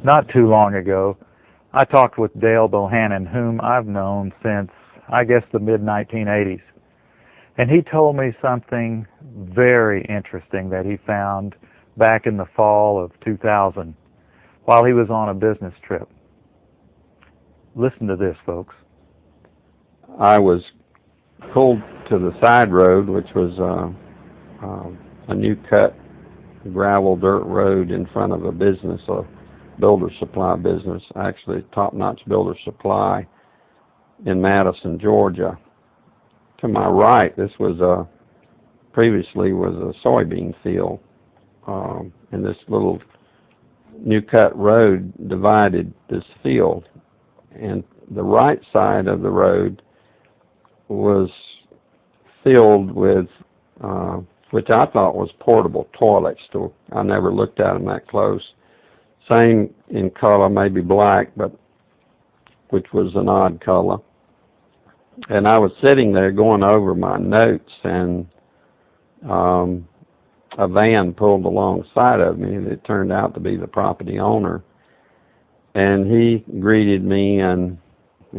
Not too long ago, I talked with Dale Bohannon, whom I've known since, I guess, the mid-1980s. And he told me something very interesting that he found back in the fall of 2000 while he was on a business trip. Listen to this, folks. I was pulled to the side road, which was a new cut gravel dirt road in front of a business, a builder supply business, actually top-notch builder supply in Madison, Georgia. To my right, this was previously was a soybean field, and this little new cut road divided this field, and the right side of the road was filled with which I thought was portable toilets. I never looked at them that close. Same in color, maybe black, but which was an odd color. And I was sitting there going over my notes, and a van pulled alongside of me, and it turned out to be the property owner. And he greeted me, and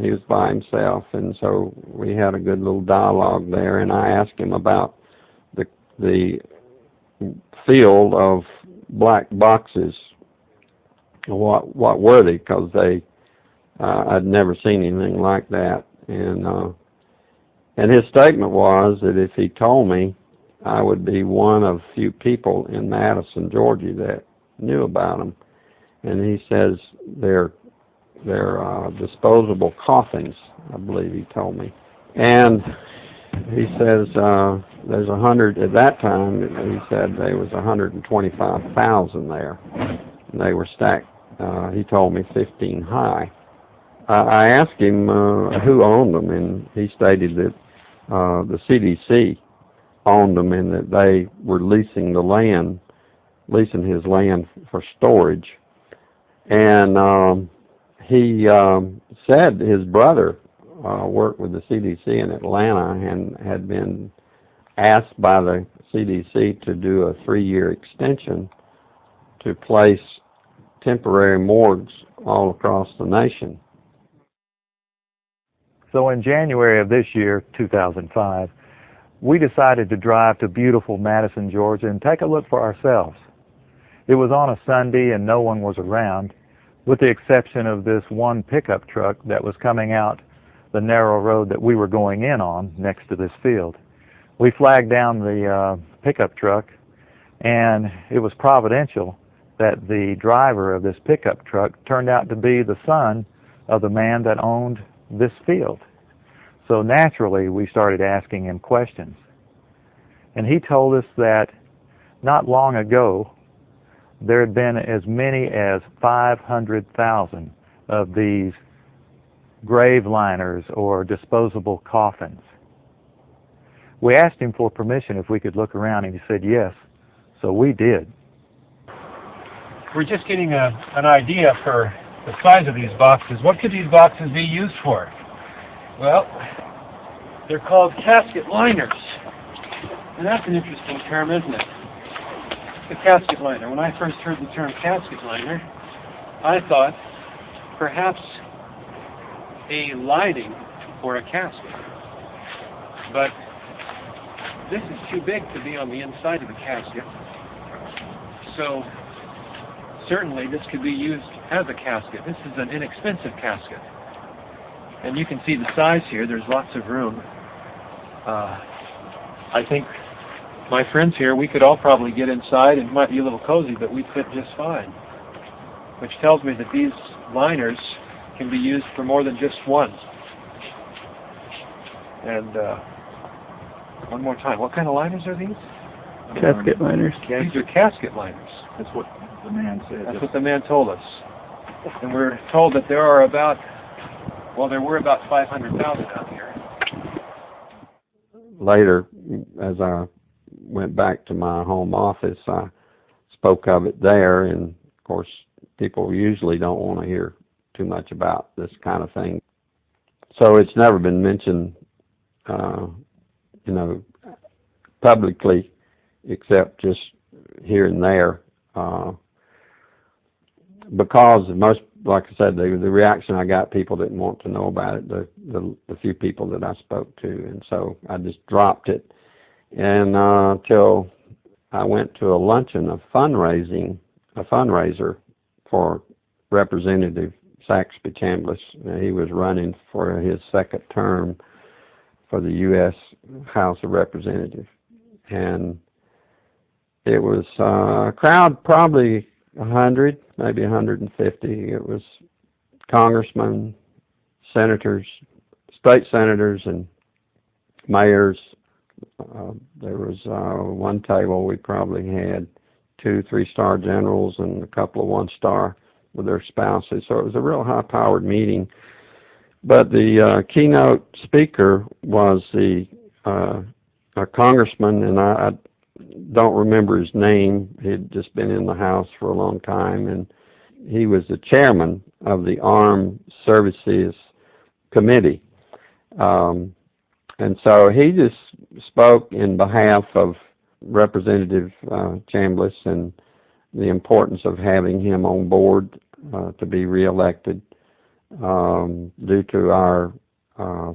he was by himself, and so we had a good little dialogue there, and I asked him about the field of black boxes. What were they? Because I'd never seen anything like that. And his statement was that if he told me, I would be one of few people in Madison, Georgia that knew about them. And he says they're disposable coffins, I believe he told me. And he says there's 100, at that time, he said there was 125,000 there. And they were stacked, he told me, 15 high. I asked him who owned them, and he stated that the CDC owned them and that they were leasing his land for storage. And he said his brother worked with the CDC in Atlanta and had been asked by the CDC to do a 3-year extension to place temporary morgues all across the nation. So in January of this year, 2005, we decided to drive to beautiful Madison, Georgia and take a look for ourselves. It was on a Sunday and no one was around, with the exception of this one pickup truck that was coming out the narrow road that we were going in on next to this field. We flagged down the pickup truck, and it was providential that the driver of this pickup truck turned out to be the son of the man that owned this field. So naturally, we started asking him questions. And he told us that not long ago, there had been as many as 500,000 of these grave liners or disposable coffins. We asked him for permission if we could look around, and he said yes, so we did. We're just getting an idea for the size of these boxes. What could these boxes be used for? Well, they're called casket liners. And that's an interesting term, isn't it? The casket liner. When I first heard the term casket liner, I thought perhaps a lining for a casket. But this is too big to be on the inside of the casket. So certainly this could be used as a casket. This is an inexpensive casket. And you can see the size here. There's lots of room. I think my friends here, we could all probably get inside, and it might be a little cozy, but we'd fit just fine. Which tells me that these liners can be used for more than just one. And one more time, what kind of liners are these? Casket liners. These are casket liners. That's what the man said. That's what the man told us. And we're told that there were about 500,000 out here. Later, as I went back to my home office, I spoke of it there, and of course, people usually don't want to hear too much about this kind of thing. So it's never been mentioned, publicly, except just here and there. because most, like I said, the reaction I got, people didn't want to know about it, the few people that I spoke to, and so I just dropped it. And till I went to a luncheon, a fundraiser for Representative Saxby Chambliss. He was running for his second term for the U.S. House of Representatives. And it was a crowd, probably 100, maybe 150. It was congressmen, senators, state senators, and mayors. There was one table we probably had 2 3-star generals and a couple of 1-star with their spouses. So it was a real high-powered meeting. But the keynote speaker was a congressman, and I don't remember his name. He had just been in the House for a long time, and he was the chairman of the Armed Services Committee. And so he just spoke in behalf of Representative Chambliss and the importance of having him on board to be reelected due to our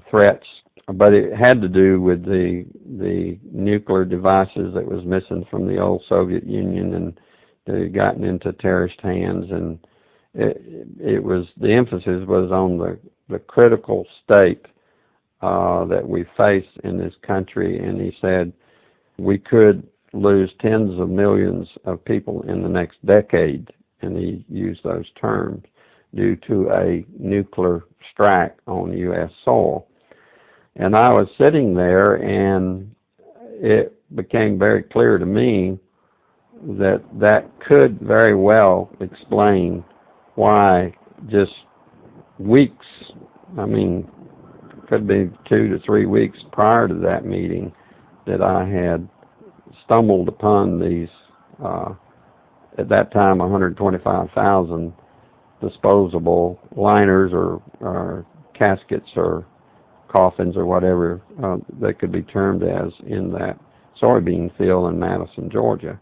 threats. But it had to do with the nuclear devices that was missing from the old Soviet Union, and they had gotten into terrorist hands, and it was, the emphasis was on the critical state that we face in this country. And he said we could lose tens of millions of people in the next decade, and he used those terms, due to a nuclear strike on U.S. soil. And I was sitting there, and it became very clear to me that that could very well explain why just weeks, I mean, could be 2 to 3 weeks prior to that meeting, that I had stumbled upon these, at that time, 125,000 disposable liners or caskets or coffins or whatever they could be termed as, in that soybean field in Madison, Georgia.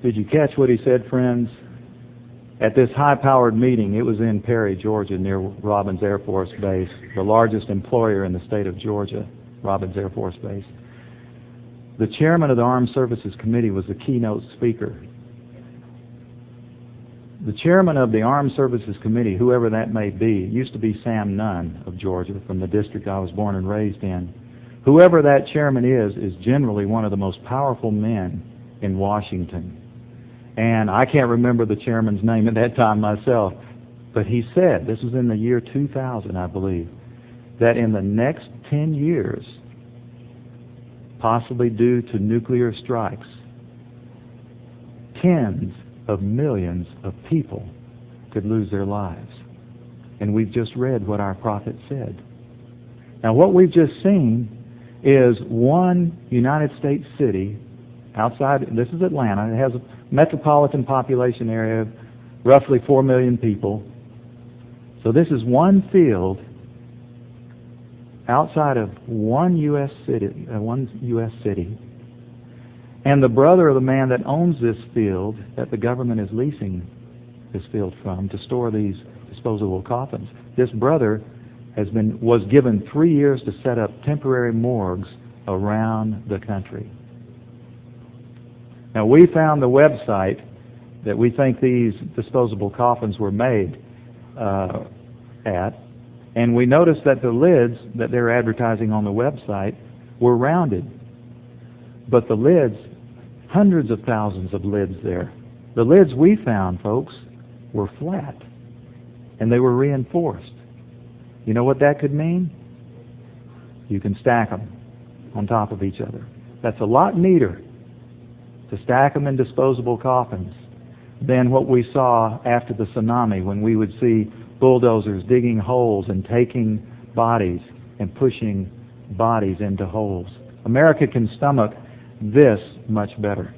Did you catch what he said, friends? At this high-powered meeting, it was in Perry, Georgia, near Robins Air Force Base, the largest employer in the state of Georgia, Robins Air Force Base. The chairman of the Armed Services Committee was the keynote speaker. The chairman of the Armed Services Committee, whoever that may be, it used to be Sam Nunn of Georgia, from the district I was born and raised in. Whoever that chairman is generally one of the most powerful men in Washington. And I can't remember the chairman's name at that time myself, but he said, this was in the year 2000, I believe, that in the next 10 years, possibly due to nuclear strikes, tens of millions of people could lose their lives. And we've just read what our prophet said. Now, what we've just seen is one United States city outside, this is Atlanta, it has a metropolitan population area of roughly 4 million people. So this is one field outside of one U.S. city, and the brother of the man that owns this field, that the government is leasing this field from to store these disposable coffins, this brother was given 3 years to set up temporary morgues around the country. Now, we found the website that we think these disposable coffins were made at, and we noticed that the lids that they're advertising on the website were rounded. But the lids, hundreds of thousands of lids there, the lids we found, folks, were flat, and they were reinforced. You know what that could mean? You can stack them on top of each other. That's a lot neater to stack them in disposable coffins than what we saw after the tsunami, when we would see bulldozers digging holes and taking bodies and pushing bodies into holes. America can stomach this much better.